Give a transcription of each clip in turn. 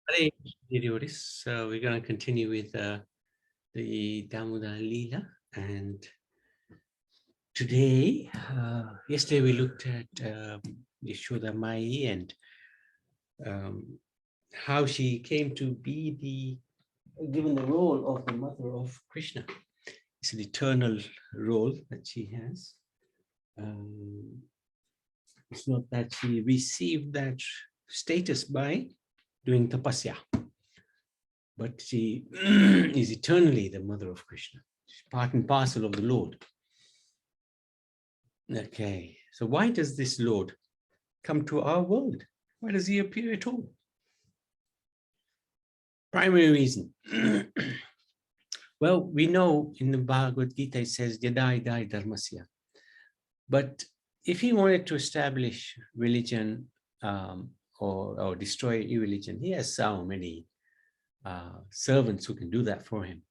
Hare Krishna, so we're going to continue with the Damodara Lila, and today, yesterday we looked at Yashoda Mai and um, how she came to be given the role of the mother of Krishna. It's an eternal role that she has. It's not that she received that status by doing tapasya, but she is eternally the mother of Krishna. She's part and parcel of the Lord. Okay, so why does this Lord come to our world? Why does he appear at all? Primary reason. Well, we know in the Bhagavad Gita it says Yadai Dai Dharmasya. But if he wanted to establish religion or destroy irreligion, he has so many servants who can do that for him.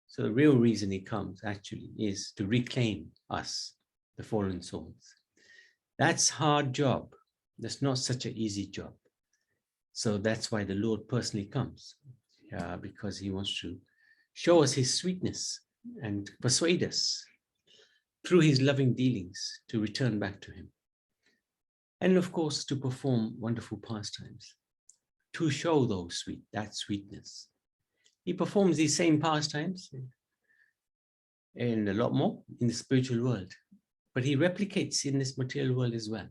So the real reason he comes actually is to reclaim us, the fallen souls. That's a hard job. That's not such an easy job. So that's why the Lord personally comes, because he wants to show us his sweetness and persuade us through his loving dealings to return back to him. And of course, to perform wonderful pastimes, to show that sweetness. He performs these same pastimes and a lot more in the spiritual world, but he replicates in this material world as well,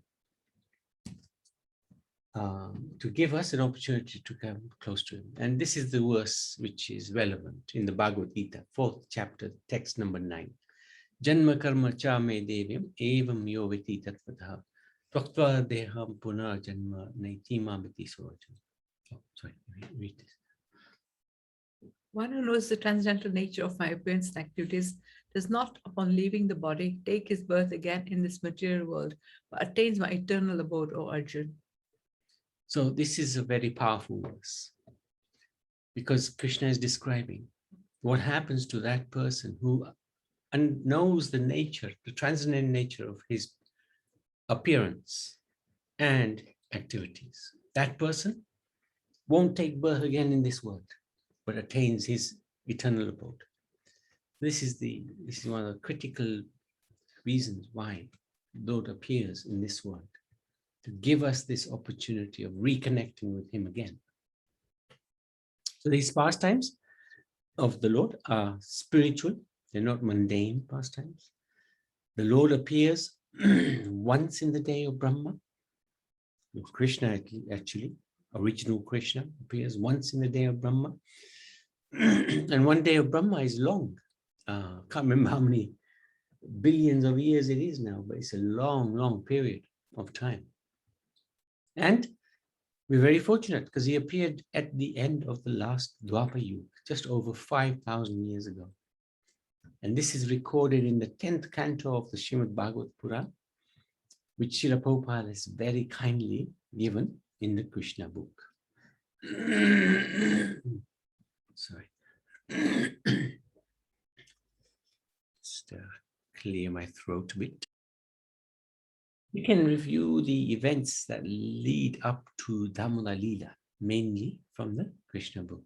to give us an opportunity to come close to him. And this is the verse which is relevant in the Bhagavad Gita, 4th chapter, text number 9. Janma karma cha me devyam evam yoviti tatvataha tvaktva deham puna janma naitima biti sorajam. Oh, sorry, read this. One who knows the transcendental nature of my appearance and activities does not, upon leaving the body, take his birth again in this material world, but attains my eternal abode, O Arjun. So this is a very powerful verse, because Krishna is describing what happens to that person who knows the nature, the transcendent nature of his appearance and activities. That person won't take birth again in this world, but attains his eternal abode. This is one of the critical reasons why Lord appears in this world, to give us this opportunity of reconnecting with him again. So these pastimes of the Lord are spiritual, they're not mundane pastimes. The Lord appears once in the day of Brahma. Krishna, actually, original Krishna, appears once in the day of Brahma. And one day of Brahma is long. Can't remember how many billions of years it is now, but it's a long, long period of time. And we're very fortunate because he appeared at the end of the last Dwapar Yuga, just over 5,000 years ago. And this is recorded in the 10th canto of the Srimad Bhagavad Purana, which Srila Prabhupada has very kindly given in the Krishna book. Sorry. Just clear my throat a bit. We can review the events that lead up to Damodara Lila, mainly from the Krishna book.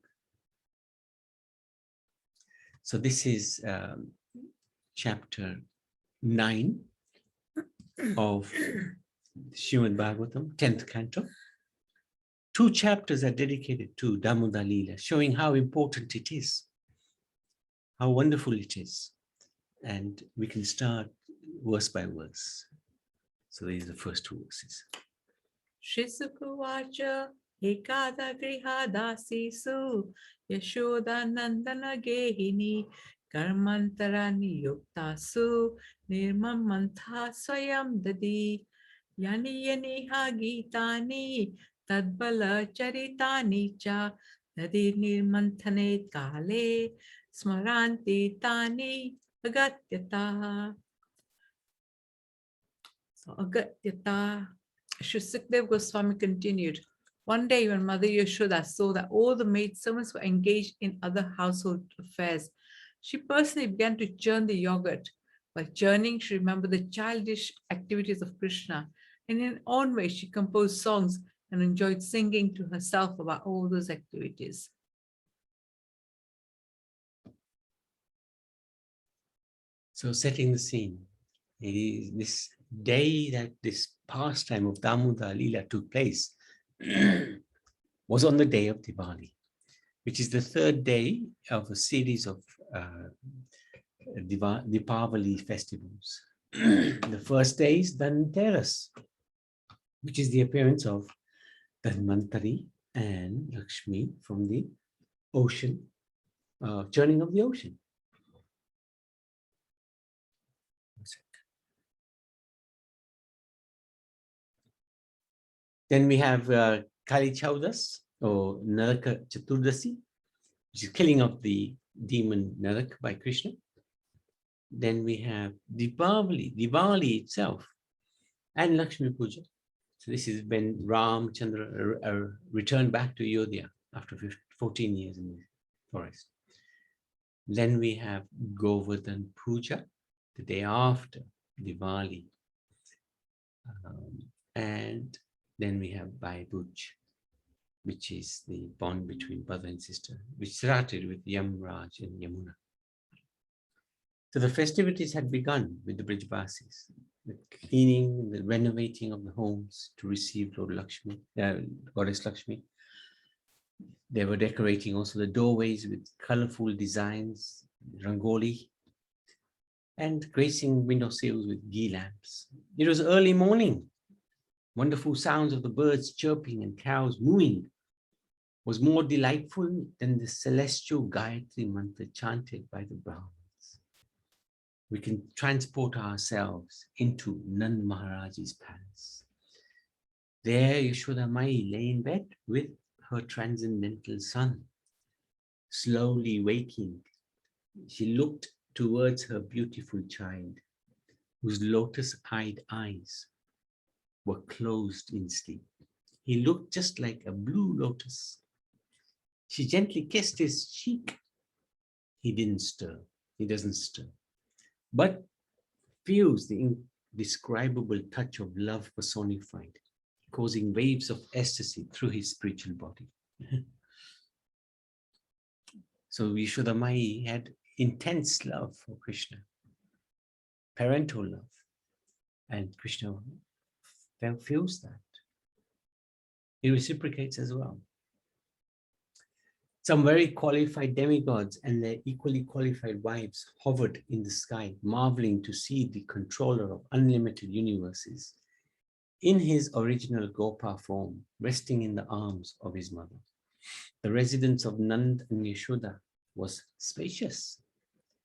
So this is chapter 9 of Srimad Bhagavatam, 10th canto. 2 chapters are dedicated to Damodara Lila, showing how important it is, how wonderful it is. And we can start verse by verse. So these are the first 2 verses. Shisukuvacha ekada griha dasisu yashoda nandana gehini karmantara niyuktasu nirmam mantha swayam dadi yani yani ha gitani tadbala charitani cha dadi nirmanthane kale smaranti tani agatyata. So agatyata. Sukdev Goswami continued, one day when Mother Yashoda saw that all the maidservants were engaged in other household affairs, she personally began to churn the yogurt. By churning, she remembered the childish activities of Krishna, and in her own way she composed songs and enjoyed singing to herself about all those activities. So setting the scene, it is this day that this pastime of Damodara Lila took place was on the day of Diwali, which is the third day of a series of Deepavali festivals. The first day is Dhanteras, which is the appearance of Dhanvantari and Lakshmi from the ocean, churning of the ocean. Then we have Kali Chaudas or Naraka Chaturdasi, which is killing of the demon Narak by Krishna. Then we have Diwali itself, and Lakshmi Puja. So this is when Ram Chandra returned back to Ayodhya after 14 years in the forest. Then we have Govardhan Puja, the day after Diwali. And then we have Bhai Dooj, which is the bond between brother and sister, which started with Yamraj and Yamuna. So the festivities had begun with the Brijvasis, the cleaning, the renovating of the homes to receive Lord Lakshmi, Goddess Lakshmi. They were decorating also the doorways with colorful designs, rangoli, and gracing window sills with ghee lamps. It was early morning. Wonderful sounds of the birds chirping and cows mooing was more delightful than the celestial Gayatri mantra chanted by the Brahmins. We can transport ourselves into Nand Maharaj's palace. There, Yashoda Mai lay in bed with her transcendental son. Slowly waking, she looked towards her beautiful child, whose lotus-eyed eyes were closed in sleep. He looked just like a blue lotus. She gently kissed his cheek. He didn't stir. He doesn't stir, but feels the indescribable touch of love personified, causing waves of ecstasy through his spiritual body. So Yashoda Mai had intense love for Krishna, parental love, and Krishna feels that. He reciprocates as well. Some very qualified demigods and their equally qualified wives hovered in the sky, marveling to see the controller of unlimited universes in his original Gopa form, resting in the arms of his mother. The residence of Nand and Yashoda was spacious.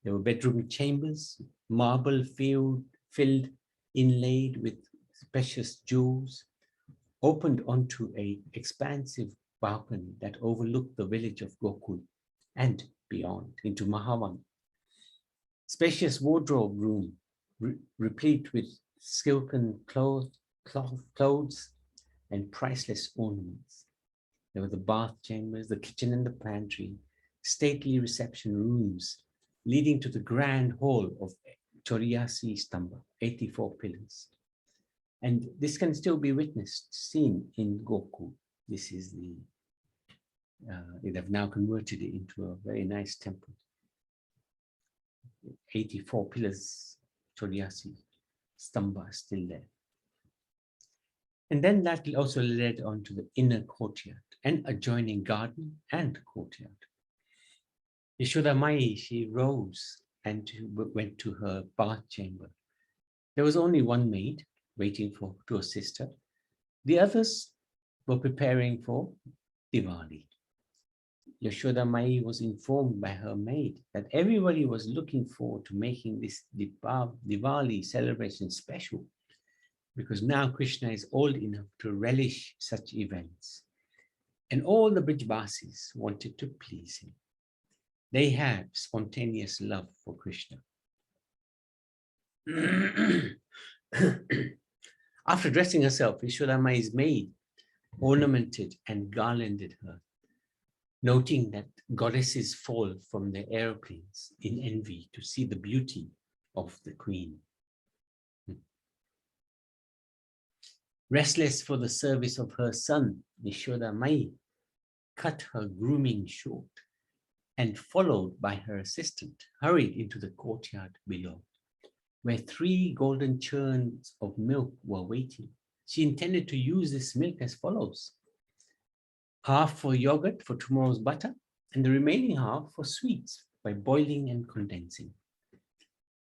There were bedroom chambers, marble filled, inlaid with precious jewels, opened onto an expansive balcony that overlooked the village of Gokul and beyond into Mahavan. Spacious wardrobe room, replete with silken clothes and priceless ornaments. There were the bath chambers, the kitchen and the pantry, stately reception rooms leading to the grand hall of Choriasi Stamba, 84 pillars. And this can still be seen in Gokul. This is they have now converted it into a very nice temple. 84 pillars, Choriasi Stamba still there. And then that also led on to the inner courtyard and adjoining garden and courtyard. Yashoda Mai, she rose and went to her bath chamber. There was only one maid waiting to assist her. The others were preparing for Diwali. Yashoda Mai was informed by her maid that everybody was looking forward to making this Diwali celebration special, because now Krishna is old enough to relish such events. And all the Brijvasis wanted to please him. They had spontaneous love for Krishna. After dressing herself, Yashoda Mai's maid ornamented and garlanded her, noting that goddesses fall from their aeroplanes in envy to see the beauty of the queen. Restless for the service of her son, Yashoda Mai cut her grooming short and, followed by her assistant, hurried into the courtyard below, where 3 golden churns of milk were waiting. She intended to use this milk as follows: half for yogurt for tomorrow's butter, and the remaining half for sweets by boiling and condensing.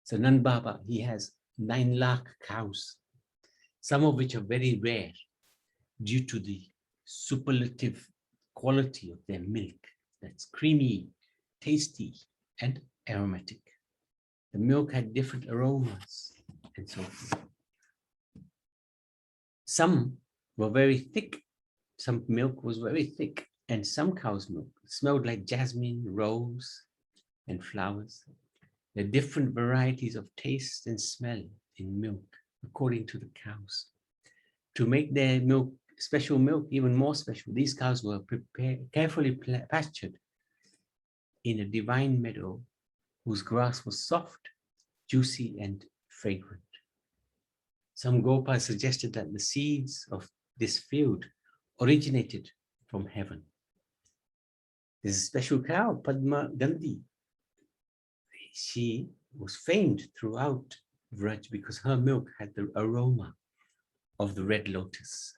So Nand Baba, he has 9 lakh cows, some of which are very rare due to the superlative quality of their milk. That's creamy, tasty, and aromatic. The milk had different aromas and so forth. Some were very thick. Some milk was very thick, and some cow's milk smelled like jasmine, rose, and flowers. There are different varieties of taste and smell in milk according to the cows. To make their milk, special milk, even more special, these cows were carefully pastured in a divine meadow whose grass was soft, juicy, and fragrant. Some Gopas suggested that the seeds of this field originated from heaven. There's a special cow, Padma Gandhi. She was famed throughout Vraj because her milk had the aroma of the red lotus.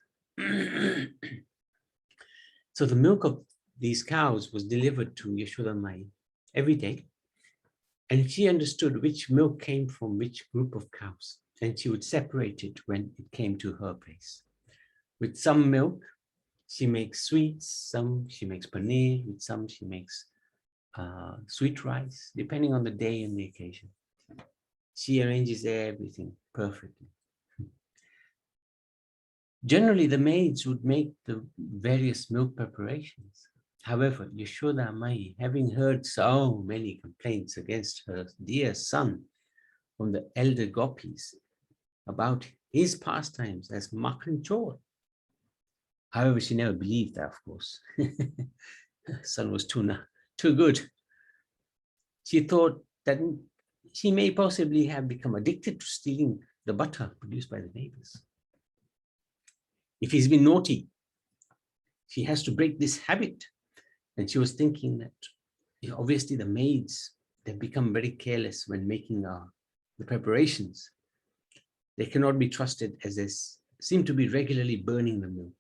So the milk of these cows was delivered to Yashoda Mai every day, and she understood which milk came from which group of cows, and she would separate it when it came to her place. With some milk, she makes sweets, some she makes paneer, with some she makes sweet rice, depending on the day and the occasion. She arranges everything perfectly. Generally, the maids would make the various milk preparations. However, Yashoda Mai, having heard so many complaints against her dear son from the elder gopis about his pastimes as Makhan Chor. However, she never believed that, of course. Her son was too good. She thought that she may possibly have become addicted to stealing the butter produced by the neighbors. If he's been naughty, she has to break this habit. And she was thinking that obviously the maids, they've become very careless when making the preparations. They cannot be trusted as they seem to be regularly burning the milk.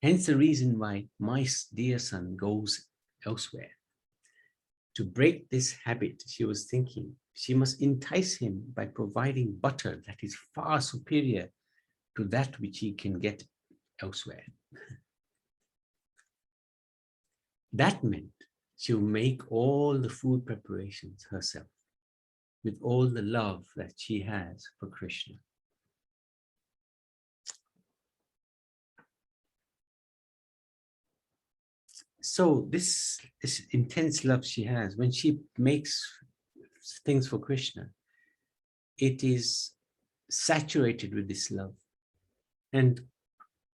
Hence the reason why my dear son goes elsewhere. To break this habit, she was thinking, she must entice him by providing butter that is far superior to that which he can get elsewhere. That meant she'll make all the food preparations herself with all the love that she has for Krishna. So this intense love she has, when she makes things for Krishna, it is saturated with this love. And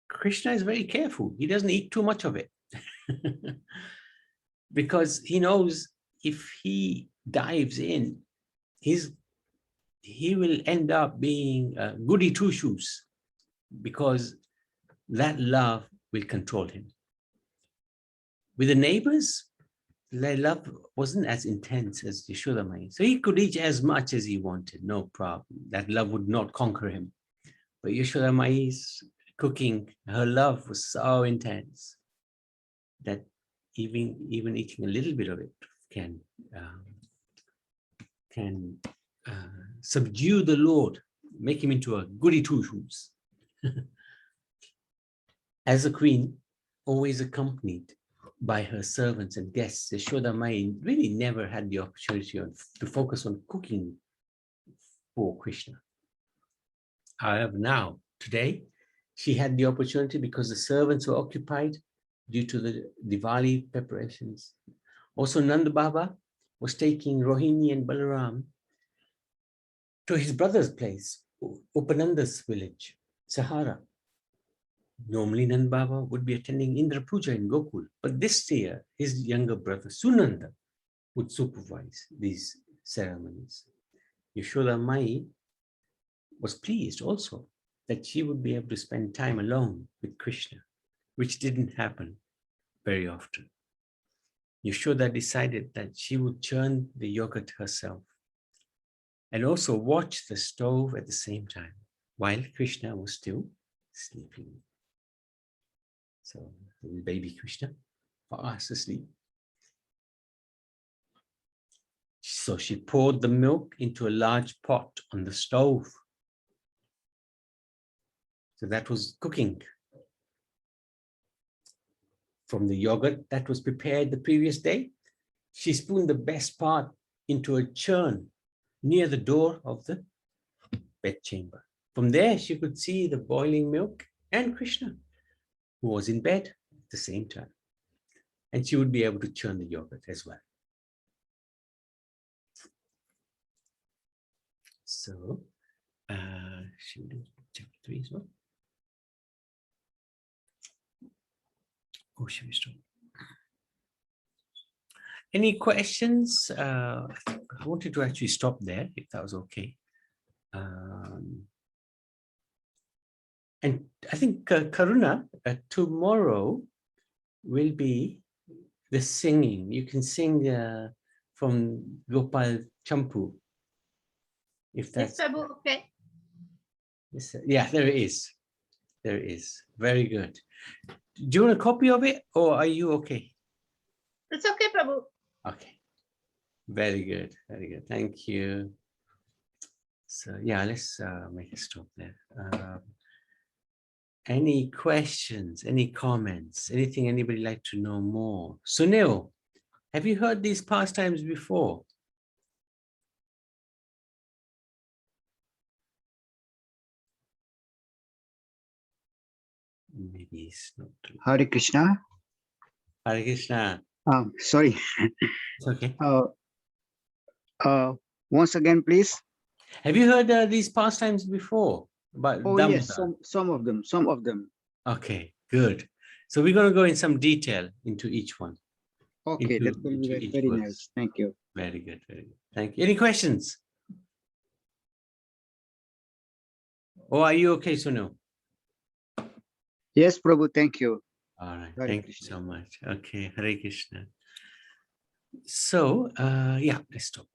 Krishna is very careful. He doesn't eat too much of it. Because he knows if he dives in, he will end up being goody two-shoes, because that love will control him. With the neighbors, their love wasn't as intense as Yashoda Mai. So he could eat as much as he wanted, no problem. That love would not conquer him. But Yashoda Mai's cooking, her love was so intense that even eating a little bit of it can subdue the Lord, make him into a goody two-shoes. As a queen, always accompanied by her servants and guests, Yashoda Mai really never had the opportunity to focus on cooking for Krishna. However, now, today, she had the opportunity because the servants were occupied due to the Diwali preparations. Also, Nanda Baba was taking Rohini and Balaram to his brother's place, Upananda's village, Sahara. Normally, Nanda Baba would be attending Indra Puja in Gokul, but this year, his younger brother, Sunanda, would supervise these ceremonies. Yashoda Mai was pleased also that she would be able to spend time alone with Krishna, which didn't happen very often. Yashoda decided that she would churn the yogurt herself and also watch the stove at the same time while Krishna was still sleeping. So baby Krishna, fast asleep. So she poured the milk into a large pot on the stove. So that was cooking. From the yogurt that was prepared the previous day, she spooned the best part into a churn near the door of the bedchamber. From there, she could see the boiling milk and Krishna, who was in bed at the same time. And she would be able to churn the yogurt as well. So, should we do chapter 3 as well? Or should we stop? Any questions? I wanted to actually stop there, if that was okay. And I think Karuna, tomorrow will be the singing. You can sing from Gopal Champu. If that's Yes, Prabhu, okay. yes, yeah, there it is. There it is. Very good. Do you want a copy of it, or are you okay? It's okay, Prabhu. Okay. Very good. Very good. Thank you. So yeah, let's make a stop there. Any questions, any comments, anything anybody like to know more? Sunil, have you heard these pastimes before? Maybe it's not. Hare Krishna. Hare Krishna. Sorry. It's okay. Once again, please. Have you heard these pastimes before? About Oh yes, Damodara? some of them. Some of them. Okay, good. So we're going to go in some detail into each one. Okay, that will into be each very verse. nice. Thank you. Very good, very good. Thank you. Any questions? Or are you okay, Sunil? Yes, Prabhu. Thank you. All right, Hare thank Krishna. you so much. Okay, Hare Krishna. So, yeah, let's stop.